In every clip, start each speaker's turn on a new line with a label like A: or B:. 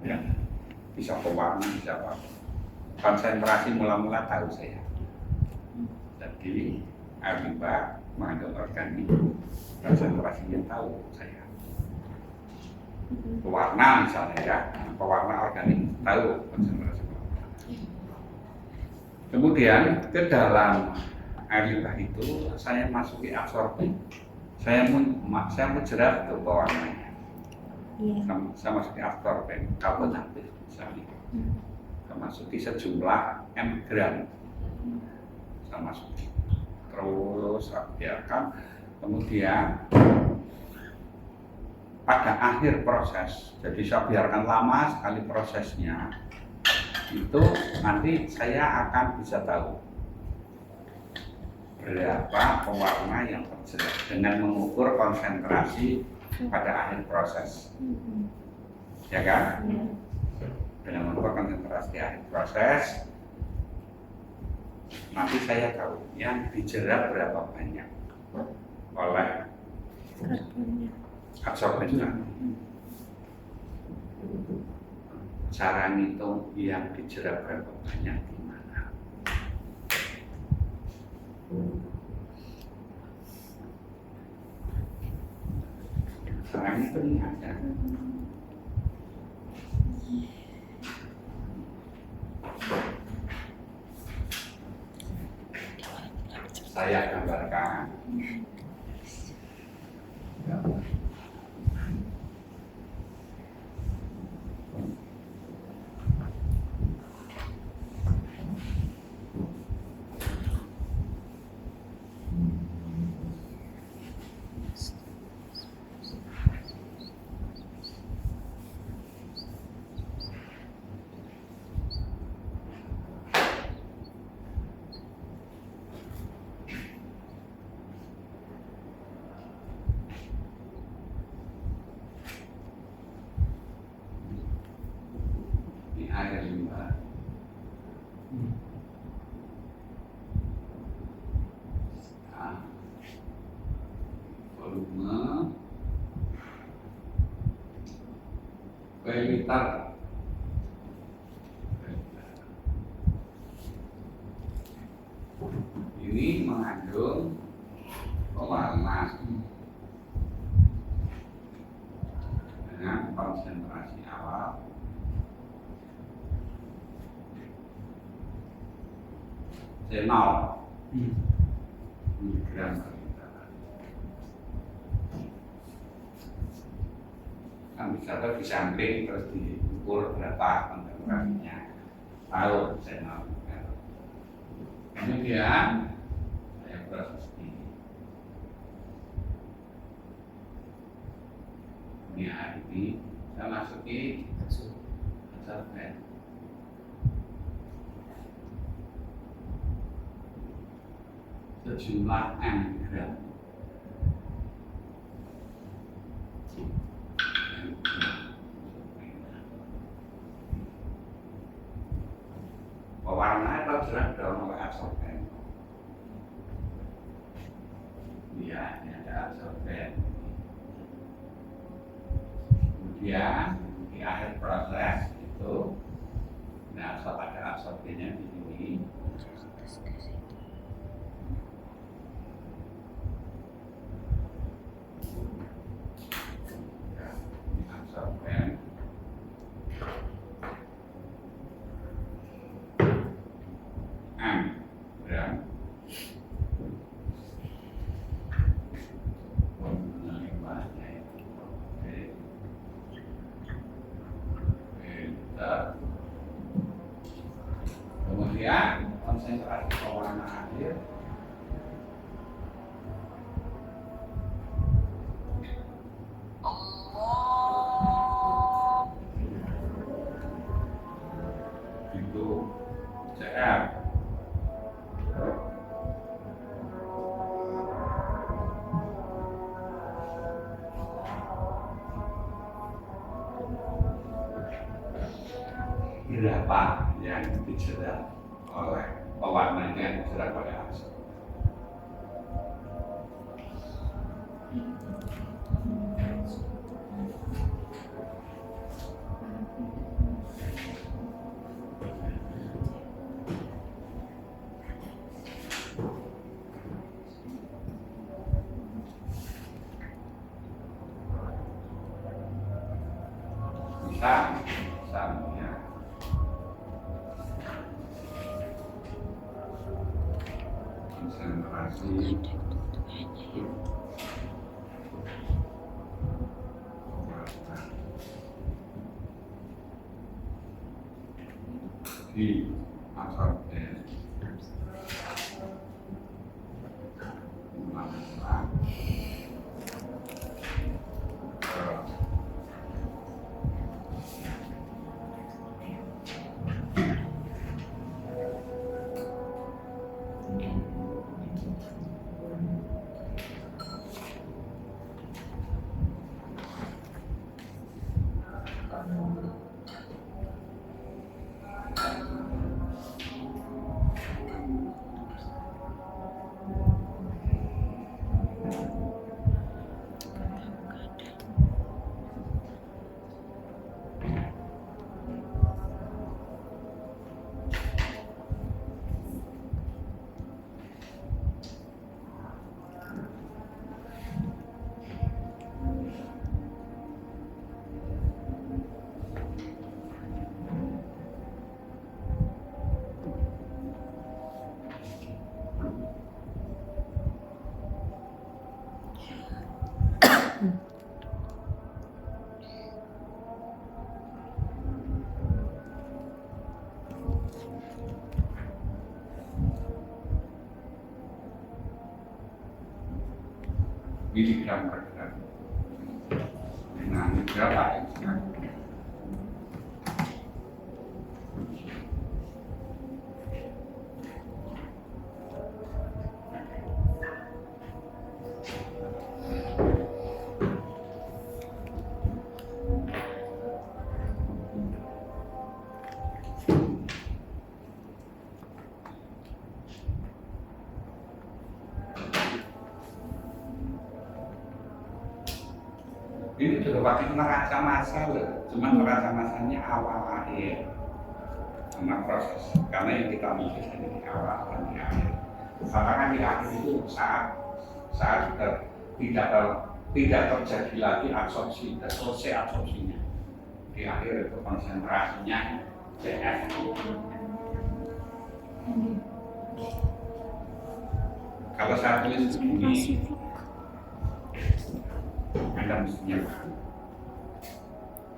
A: Ya, bisa pewarna, bisa apa. Konsentrasi mula-mula tahu saya. Jadi amoeba mengandung organik, konsentrasinya tahu saya. Pewarna misalnya ya, pewarna organik tahu konsentrasi. Kemudian ke dalam air limbah itu saya masuki absorben. Saya menjerat ke pewarnanya. Saya masuki absorben karbon aktif misalnya. Saya masuki sejumlah M gram. Saya masuki. Terus saya biarkan. Kemudian pada akhir proses, jadi saya biarkan lama sekali prosesnya. Itu nanti saya akan bisa tahu berapa pewarna yang terjerat dengan mengukur konsentrasi pada akhir proses, ya kan? Dengan mengukur konsentrasi di akhir proses, nanti saya tahu yang dijerat berapa banyak oleh absorbennya. Cara ngitung yang dijerat berapa banyak gimana? Cara ngitung ada. Saya gambarkan. Air limbah. Nah, volume per liter. Ini mengandung pewarna dengan konsentrasi awal C0 miligram per liter. Kan bisa tuh disampling terus diukur berapa konsentrasinya, tahu C0. Kemudian saya proses ini air ini saya masuki absorben. Sejumlah M gram. Pewarna itu jelas dalam absorben. Ya, ini ada absorben. Kemudian di akhir proses itu, nah ada absorbennya di sini. Absorben. M gram. Kemudian konsentrasi pewarna air itu CR. Berapa yang dijerat oleh pewarnanya yang dijerat oleh absorben. samnya konsentrasi di absorben miligram per gram. Nah, ini berapa ya? Ini juga waktu neraca massa loh, cuma neraca massanya awal akhir karena proses, karena yang kita milih di awal dan di akhir. Karena di akhir itu saat tidak terjadi lagi absorpsi, selesai absorpsinya. Di akhir itu konsentrasinya CF. Kalau saya tulis begini, Anda mestinya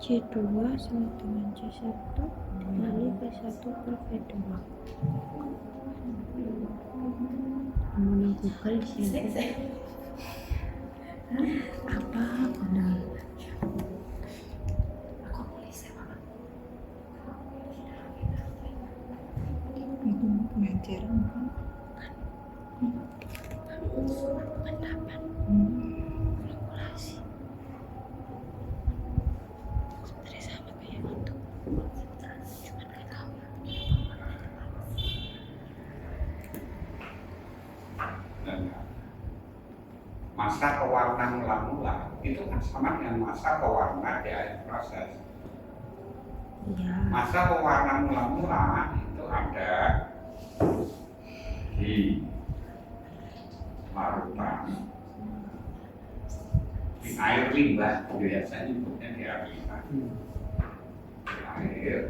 B: C2 sama dengan C1 dikali V1 per V2. Mau Google siapa? Apa benar?
C: Aku tulis apa?
B: Itu pengajaran kan? Pendapat. Kalkulasi. Sebenarnya sama kayak itu. Cuma nggak tahu.
A: dan masa pewarna mula-mula itu kan sama dengan masa pewarna di akhir proses.
B: Iya.
A: Masa pewarna mula-mula itu ada di larutan di air limbah, biasanya nyebutnya di air limbah. Di air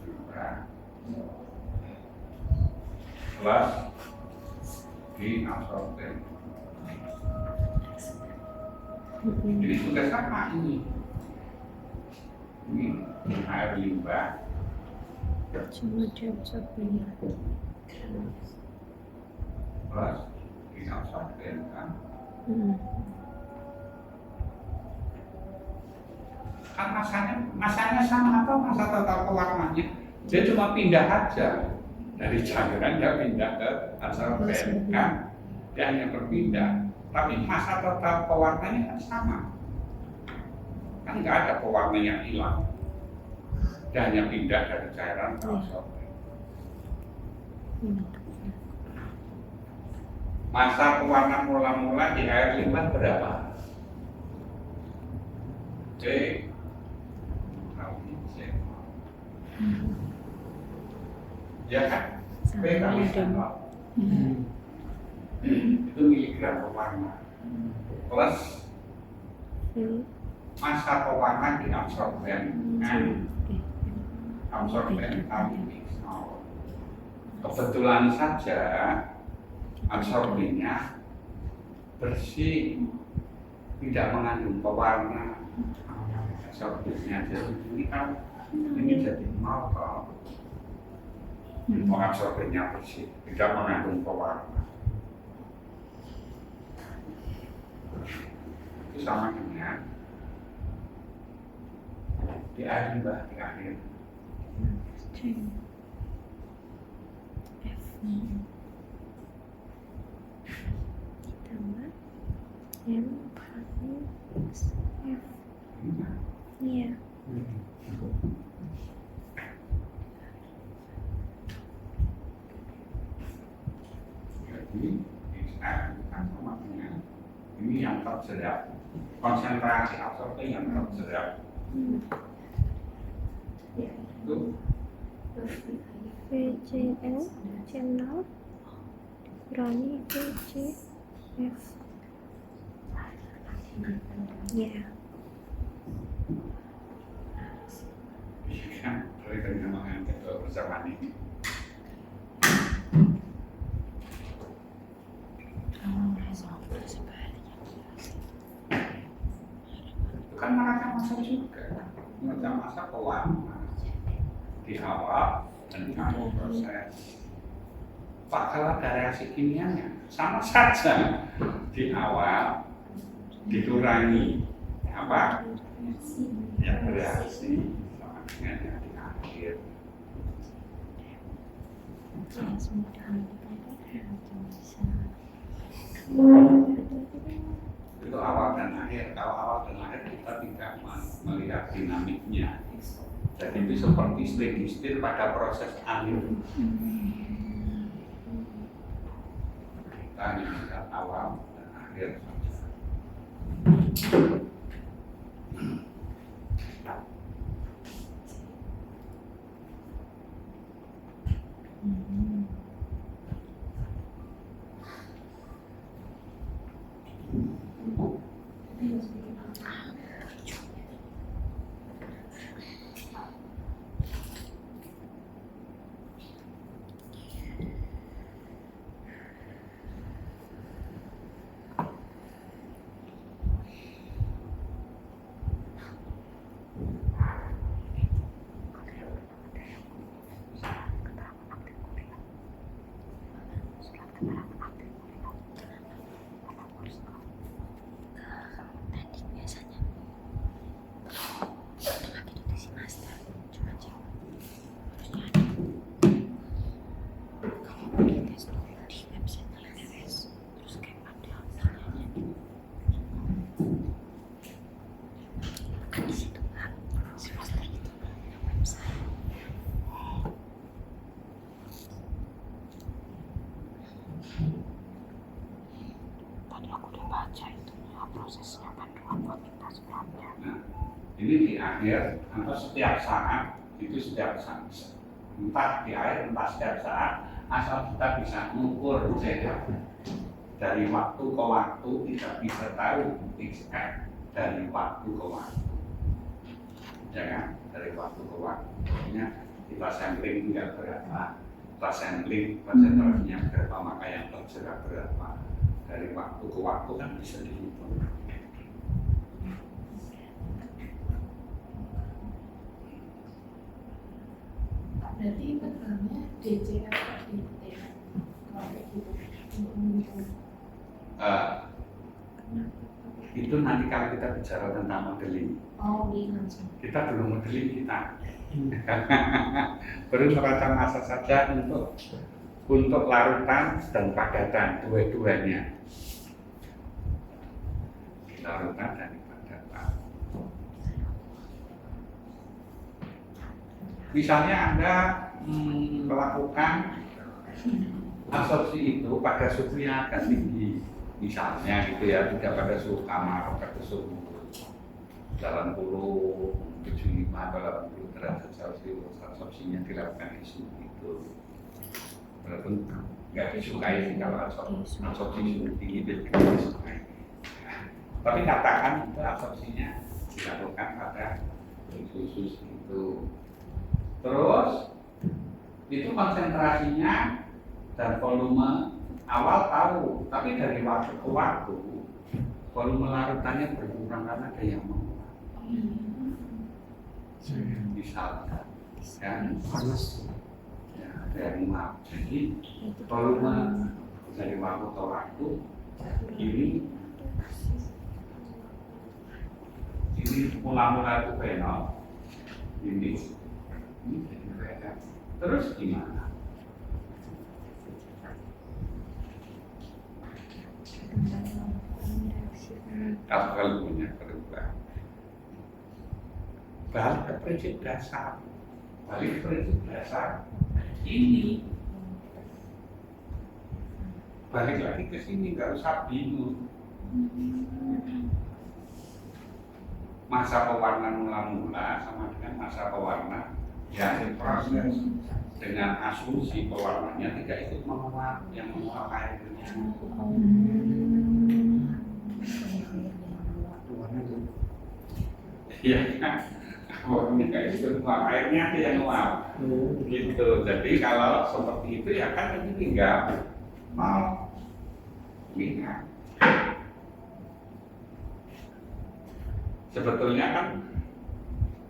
A: limbah plus di absorben. Jadi sudah sama ini. Ini air limbah
B: Cuma diabsorben.
A: plus di absorben kan. Kan masanya sama atau masa total pewarnanya? Dia cuma pindah aja dari cairan dia pindah ke absorben kan. Dia hanya berpindah, tapi masa total pewarnanya kan sama. Kan nggak ada pewarna yang hilang. Dia hanya pindah dari cairan ke absorben. Masa pewarna mula-mula di air limbah berapa? C kali C. Ya kan? P kali C0. Itu miligram pewarna plus
B: V
A: masa pewarna di absorben polyphenol. Kebetulan saja absorbennya bersih, tidak mengandung pewarna. Absorbennya jadi ini kan ini jadi nol toh. Absorbennya bersih, tidak mengandung pewarna. Itu sama dengan di akhir Mbak, di akhir.
B: F ditambah M X F. Iya.
A: Jadi XF kan sama dengan ini yang tersedap, konsentrasi absorben yang tersedap. Itu
B: VCO channel dikurangi VCF. Ya.
A: kan dari nama ke persamaan ini. Itu kan masa juga, masa pewarna di awal dan di akhir proses. Pak, kalau ada reaksi kimianya sama saja, di awal dikurangi apa? Yang bereaksi sama dengan yang di akhir. Itu awal dan akhir. Kalau awal dan akhir kita tidak melihat dinamiknya. Jadi itu seperti steady state pada proses akhir. Kita hanya melihat awal dan akhir saja. Ini di akhir atau setiap saat, itu setiap saat, entah di akhir entah setiap saat, asal kita bisa mengukur jarak dari waktu ke waktu, kita bisa tahu XF dari waktu ke waktu, ya kan? Dari waktu ke waktu, artinya kita sampling tinggal berapa, kita sampling konsentrasinya berapa, maka yang terjerat berapa, dari waktu ke waktu kan bisa dihitung.
C: Berarti betulnya DCF atau DTF kalau kayak gitu
A: itu nanti kalau kita bicara tentang modeling.
C: Oh gitu.
A: Kita belum modeling kita. Baru neraca massa saja untuk larutan dan padatan dua-duanya. Larutan dan padatan. Misalnya Anda melakukan absorpsi itu pada suhu yang agak tinggi, misalnya gitu ya, tidak pada suhu kamar, pada suhu 80, 75 atau 80 derajat Celcius, absorpsinya dilakukan di suhu itu. Walaupun nggak disukai sih kalau absorpsi suhu tinggi itu tidak disukai. Tapi katakan itu absorpsinya dilakukan pada usus itu. Terus itu konsentrasinya dan volume awal tahu, tapi dari waktu ke waktu volume larutannya berkurang karena ada yang menguap. Misalkan kan
D: panas.
A: ya, ada yang menguap. Jadi volume dari waktu ke waktu ini mula-mula itu fenol ini jadi fenol. Terus gimana? Kalau punya berubah, balik ke prinsip dasar, ini balik lagi ke sini, nggak usah bingung. Masa pewarna mula-mula sama dengan masa pewarna di akhir proses, dengan asumsi pewarnanya tidak ikut menguap, yang menguap airnya. Iya kan? Warnanya kayak itu menguap, airnya aja yang menguap. Gitu. Jadi kalau seperti itu ya kan ini tinggal mau ingat. Sebetulnya kan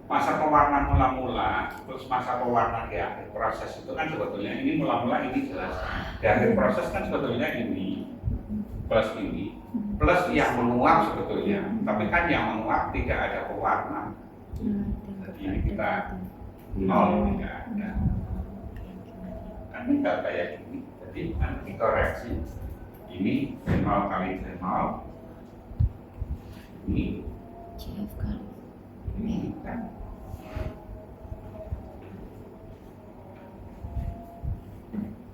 A: masa pewarna mula-mula, terus masa pewarna di akhir proses itu kan sebetulnya ini mula-mula ini jelas. Di akhir proses kan sebetulnya ini plus yang menguap sebetulnya. Tapi kan yang menguap tidak ada pewarna. Jadi ini kita nol tidak ada. Kan tinggal kayak gini. Jadi nanti koreksi ini 0 kali 0 ini kan.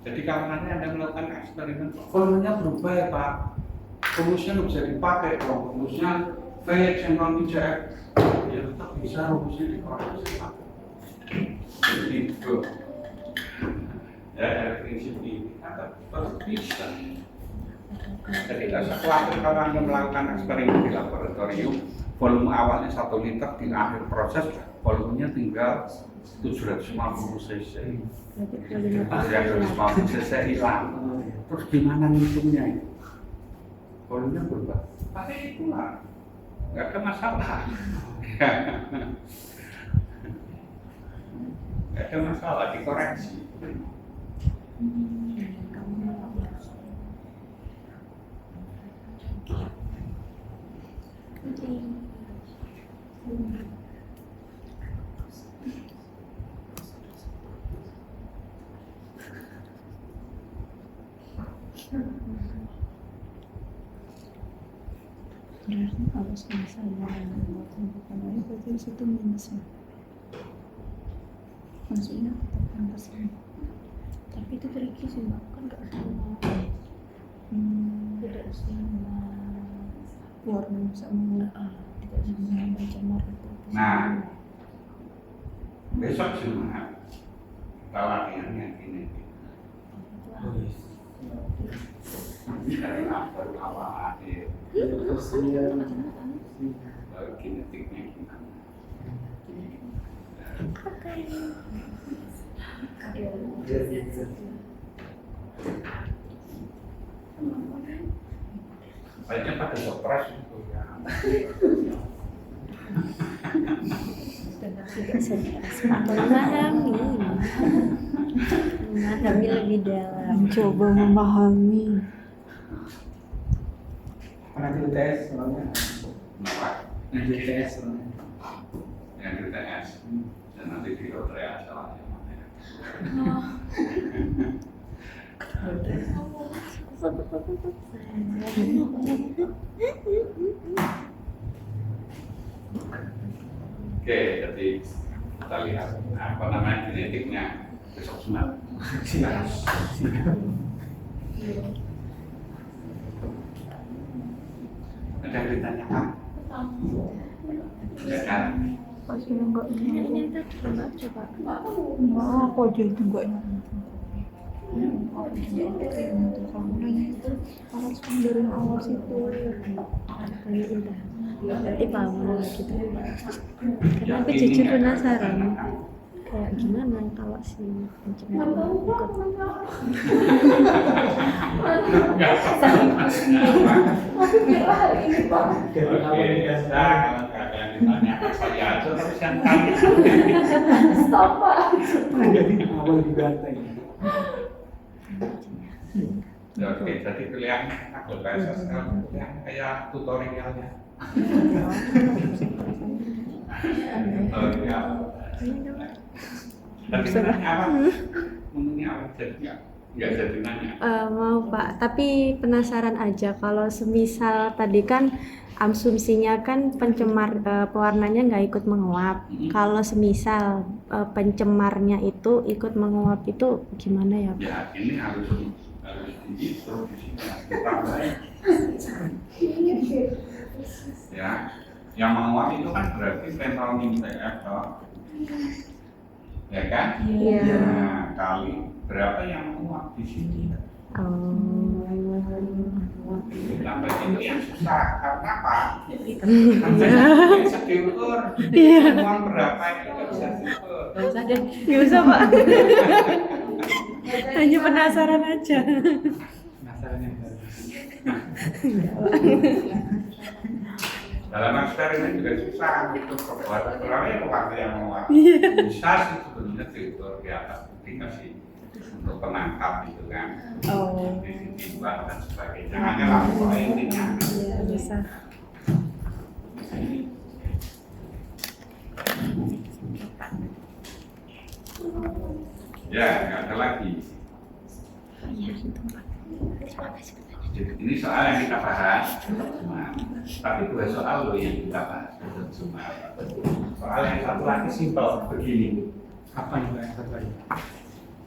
A: Jadi kalau nanti Anda melakukan eksperimen, volumenya berubah ya Pak. Rumusnya nggak bisa dipakai dong. Rumusnya VX yang non 3X. Ya tetap bisa rumusnya dikoreksi Pak. Gitu. Ya dari prinsip ini tetap bisa. Jadi tidak usah khawatir kalau Anda melakukan eksperimen di laboratorium, volume awalnya 1 liter, di akhir proses volumenya tinggal 750 cc. 750 cc hilang. Terus gimana ngitungnya itu? Volumenya berubah. Pakai itulah, nggak ada masalah. Nggak ada masalah, dikoreksi.
B: Berarti kalau misalnya bukan air berarti di situ minusnya maksudnya tekan ke sini, tapi itu tricky sih Mbak, kan nggak semua tidak semua warna sama tidak semua baca marker.
A: Nah, besok Jumat kita latihan yang ini. Ini dari baru awal akhir. Baru kinetiknya gimana? Banyak pada stres itu ya.
B: Tidak stres, memahami lebih dalam,
E: mencoba memahami.
D: Pernah di UTS soalnya.
A: Kenapa?
D: Yang di UTS soalnya.
A: Yang di UTS dan nanti di Rodrea salahnya mana ya? Oke, jadi kita lihat apa namanya genetiknya besok Jumat. Ada yang ditanyakan? Ya kan?
E: Pasti enggak
B: ini tadi Mbak coba
E: enggak apa aja itu enggak
B: kamu nanya itu harus dari awal situ kayak udah Berarti paham gitu. Karena aku jujur penasaran. Kayak gimana kalau si pencemar ikut.
C: Aku kira hal ini Pak.
D: Dari awal
A: Oke,
D: kita
A: kalau kalian ditanya saya aja terus yang tanya.
C: Stop Pak.
D: dari awal diganteng.
A: Ya, oke, jadi pilihan aku bahasa sekarang pilihan kayak tutorialnya. Oh iya. Tapi nanya apa? Menanya apa? Jadi nggak jadi nanya.
B: Mau Pak, tapi penasaran aja kalau semisal tadi kan asumsinya kan pencemar pewarnanya nggak ikut menguap. Kalau semisal pencemarnya itu ikut menguap itu gimana ya Pak?
A: Ya ini harus itu di sini ditambahin. Ya, yang menguap itu kan berarti pentolin TF toh. Ya kan?
B: Iya.
A: Nah, kali berapa yang menguap di sini?
B: Oh.
A: Tambah itu yang susah karena apa? Tambah bisa diukur. Uang berapa itu nggak bisa diukur.
B: Nggak usah Pak. Hanya penasaran aja.
D: Penasaran yang bagus.
A: Dalam eksperimen juga susah untuk perbuatan berapa yang waktu yang menguap. Bisa sih sebenarnya diukur di atas dikasih untuk penangkap gitu kan.
B: Oh.
A: Ditimbang dan sebagainya. Hanya langsung intinya.
B: Iya bisa.
A: Ya, nggak ada lagi. Ini soal yang kita bahas, tapi dua soal loh yang kita bahas. Soal yang satu lagi simpel begini.
D: Apa nih Pak yang satu lagi?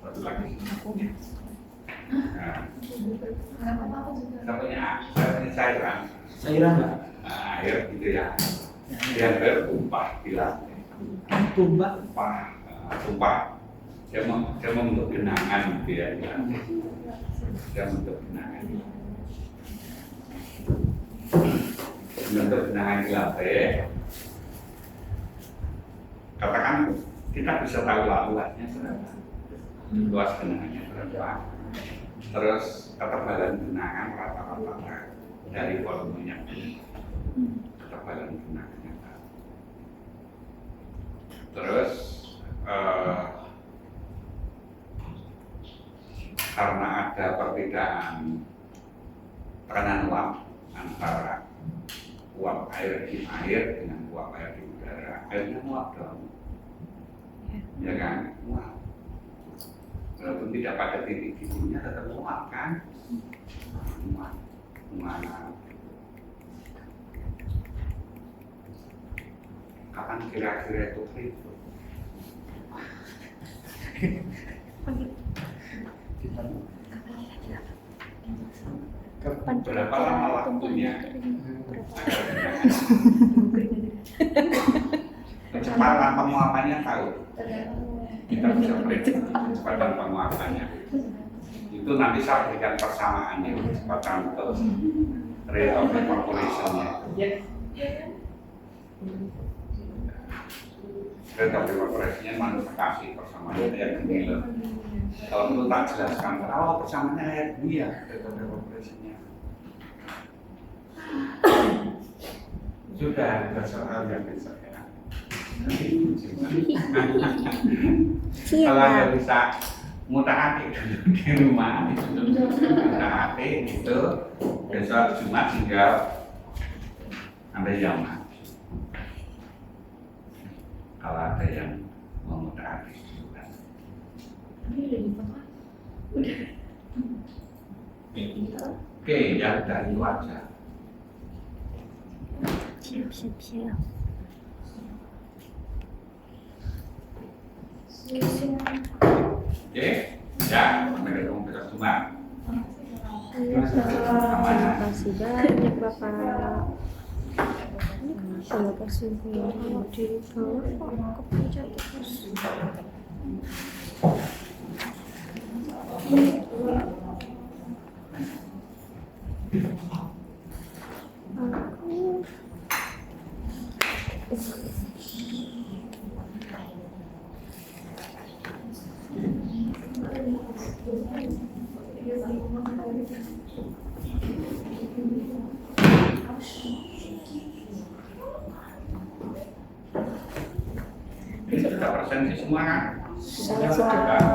A: Satu lagi. Nah,
C: Kenapa aku juga?
A: satunya cairan,
D: Cairan Pak.
A: air gitu ya. Yang bertumpah di lantai.
D: Tumbak.
A: Tumpah. Dia membentuk genangan gitu ya. Dia membentuk genangan. Membentuk genangan di lantai. Katakan kita bisa tahu luasnya berapa. Luas genangannya berapa. Terus ketebalan genangan rata-rata dari volumenya. Ketebalan genangannya. Terus karena ada perbedaan tekanan uap antara uap air di air dengan uap air di udara, airnya muap dong, ya kan? Muap. Walaupun tidak pada titik-titiknya tetap muap kan? Muap. Kapan kira-kira itu kritis? Berapa lama waktunya? Kecepatan penguapannya tahu. Kita bisa prediksi kecepatan penguapannya. Itu nanti saya berikan persamaannya kecepatan untuk rate of evaporation-nya. Rate of evaporation-nya manifestasi persamaannya kayak gini loh. Kalau perlu tak jelaskan, persamaannya kayak gini ya rate of evaporation-nya. Sudah ada soal yang besok ya. Kalau Anda bisa mutak-atik di rumah, mutak-atik itu besok Jumat tinggal Anda yang kalau ada yang mau mutak-atik juga.
C: Ini udah difoto.
A: Oke, yang dari wajah.
B: Siap.
A: Oke, ya, sampai ketemu besok Jumat.
B: Terima kasih banyak Bapak. Terima kasih di bawah kok kepencet terus. Aku
A: Ini sudah presentasi semua kan?
E: Sudah.